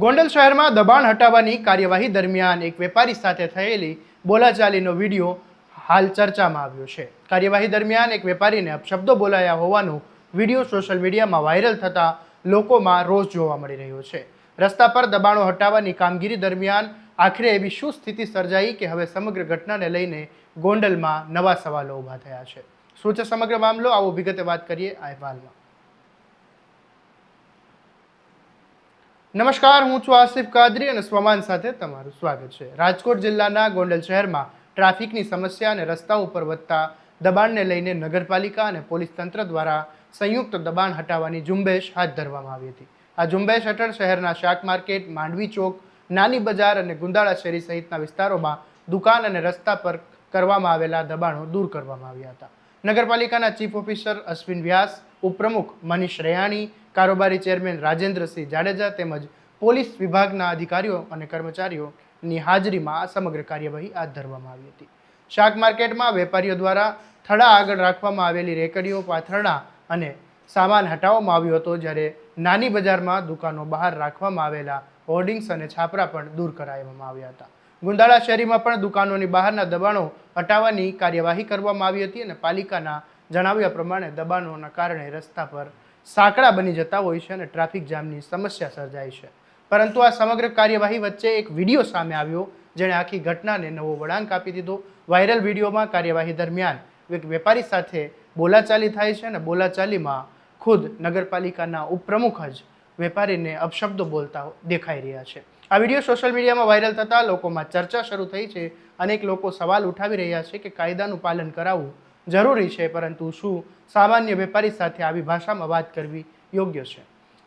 ગોંડલ શહેરમાં દબાણ હટાવવાની કાર્યવાહી દરમિયાન એક વેપારી સાથે થયેલી બોલાચાલીનો વિડીયો હાલ ચર્ચામાં આવ્યો છે। કાર્યવાહી દરમિયાન એક વેપારીને અપશબ્દો બોલાયા હોવાનો વિડીયો સોશિયલ મીડિયામાં વાયરલ થતા લોકોમાં રોષ જોવા મળી રહ્યો છે। રસ્તા પર દબાણો હટાવવાની કામગીરી દરમિયાન આખરે એવી શું સ્થિતિ સર્જાઈ કે હવે સમગ્ર ઘટનાને લઈને ગોંડલમાં નવા સવાલો ઊભા થયા છે। શું છે સમગ્ર મામલો, આવો વિગતે વાત કરીએ આ અહેવાલમાં। નમસ્કાર, હું છું આસિફ કાદરી અને સ્વમાન સાથે તમારું સ્વાગત છે। રાજકોટ જિલ્લાના ગોંડલ શહેરમાં ટ્રાફિકની સમસ્યા અને રસ્તા ઉપર વધતા દબાણને લઈને નગરપાલિકા અને પોલીસ તંત્ર દ્વારા સંયુક્ત દબાણ હટાવવાની ઝુંબેશ હાથ ધરવામાં આવી હતી। આ ઝુંબેશ હેઠળ શહેરના શાક માર્કેટ, માંડવી ચોક, નાની બજાર અને ગુંદાળા શેરી સહિતના વિસ્તારોમાં દુકાન અને રસ્તા પર કરવામાં આવેલા દબાણો દૂર કરવામાં આવ્યા હતા। નગરપાલિકાના ચીફ ઓફિસર અશ્વિન વ્યાસ, ઉપપ્રમુખ મનીષ રૈયાણી, કારોબારી ચેરમેન રાજેન્દ્રસિંહ જાડેજા તેમજ પોલીસ વિભાગના અધિકારીઓ અને કર્મચારીઓની હાજરીમાં આ સમગ્ર કાર્યવાહી હાથ ધરવામાં આવી હતી। શાક માર્કેટમાં વેપારીઓ દ્વારા થડા આગળ રાખવામાં આવેલી રેકડીઓ, પાથરણા અને સામાન હટાવવામાં આવ્યો હતો, જ્યારે નાની બજારમાં દુકાનો બહાર રાખવામાં આવેલા હોર્ડિંગ્સ અને છાપરા પણ દૂર કરાવવામાં આવ્યા હતા। ગુંદાળા શેરીમાં પણ દુકાનોની બહારના દબાણો હટાવવાની કાર્યવાહી કરવામાં આવી હતી અને પાલિકાના જણાવ્યા પ્રમાણે દબાણોના કારણે રસ્તા પર સાંકડા બની જતા હોય છે અને ટ્રાફિક જામની સમસ્યા સર્જાય છે। પરંતુ આ સમગ્ર કાર્યવાહી વચ્ચે એક વિડીયો સામે આવ્યો, જેણે આખી ઘટનાને નવો વળાંક આપી દીધો। વાયરલ વિડીયોમાં કાર્યવાહી દરમિયાન એક વેપારી સાથે બોલાચાલી થાય છે અને બોલાચાલીમાં ખુદ નગરપાલિકાના ઉપપ્રમુખ જ વેપારીને અપશબ્દો બોલતા દેખાઈ રહ્યા છે। આ વિડીયો સોશિયલ મીડિયામાં વાયરલ થતાં લોકોમાં ચર્ચા શરૂ થઈ છે। અનેક લોકો સવાલ ઉઠાવી રહ્યા છે કે કાયદાનું પાલન કરાવવું જરૂરી છે, પરંતુ શું સામાન્ય વેપારી સાથે આવી ભાષામાં વાત કરવી યોગ્ય છે?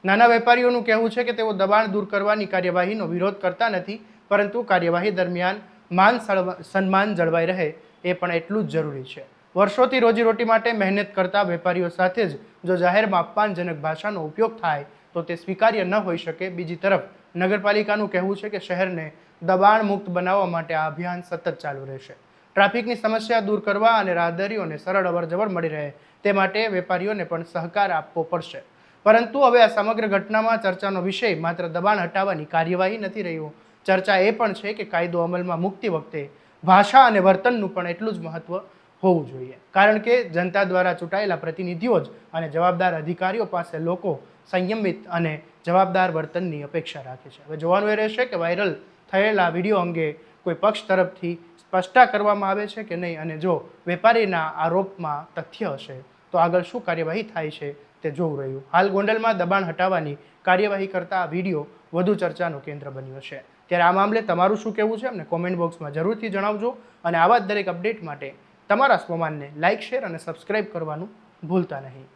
નાના વેપારીઓનું કહેવું છે કે તેઓ દબાણ દૂર કરવાની કાર્યવાહીનો વિરોધ કરતા નથી, પરંતુ કાર્યવાહી દરમિયાન માન સન્માન જળવાઈ રહે એ પણ એટલું જ જરૂરી છે। વર્ષોથી રોજીરોટી માટે મહેનત કરતા વેપારીઓ સાથે જ જો જાહેરમાં અપમાનજનક ભાષાનો ઉપયોગ થાય તો તે સ્વીકાર્ય ન હોઈ શકે। બીજી તરફ નગરપાલિકાનું કહેવું છે કે શહેરને દબાણ મુક્ત બનાવવા માટે આ અભિયાન સતત ચાલુ રહેશે। ટ્રાફિકની સમસ્યા દૂર કરવા અને રાહદારીઓને સરળ અવરજવર મળી રહે તે માટે વેપારીઓને પણ સહકાર આપવો પડશે। પરંતુ હવે આ સમગ્ર ઘટનામાં ચર્ચાનો વિષય માત્ર દબાણ હટાવવાની કાર્યવાહી નથી રહ્યો। ચર્ચા એ પણ છે કે કાયદો અમલમાં મૂકતી વખતે ભાષા અને વર્તનનું પણ એટલું જ મહત્વ હોવું જોઈએ, કારણ કે જનતા દ્વારા ચૂંટાયેલા પ્રતિનિધિઓ જ અને જવાબદાર અધિકારીઓ પાસે લોકો સંયમિત અને જવાબદાર વર્તનની અપેક્ષા રાખે છે। હવે જોવાનું એ રહેશે કે વાયરલ થયેલા વિડીયો અંગે કોઈ પક્ષ તરફથી સ્પષ્ટતા કરવામાં આવે છે કે નહીં, અને જો વેપારીના આરોપમાં તથ્ય હશે તો આગળ શું કાર્યવાહી થાય છે તે જોવું રહ્યું। હાલ ગોંડલમાં દબાણ હટાવવાની કાર્યવાહી કરતા આ વિડીયો વધુ ચર્ચાનું કેન્દ્ર બન્યો છે। ત્યારે આ મામલે તમારું શું કહેવું છે અમને કોમેન્ટ બોક્સમાં જરૂરથી જણાવજો, અને આવા જ દરેક અપડેટ માટે તમારા સ્વમાનને લાઇક, શેર અને સબસ્ક્રાઇબ કરવાનું ભૂલતા નહીં।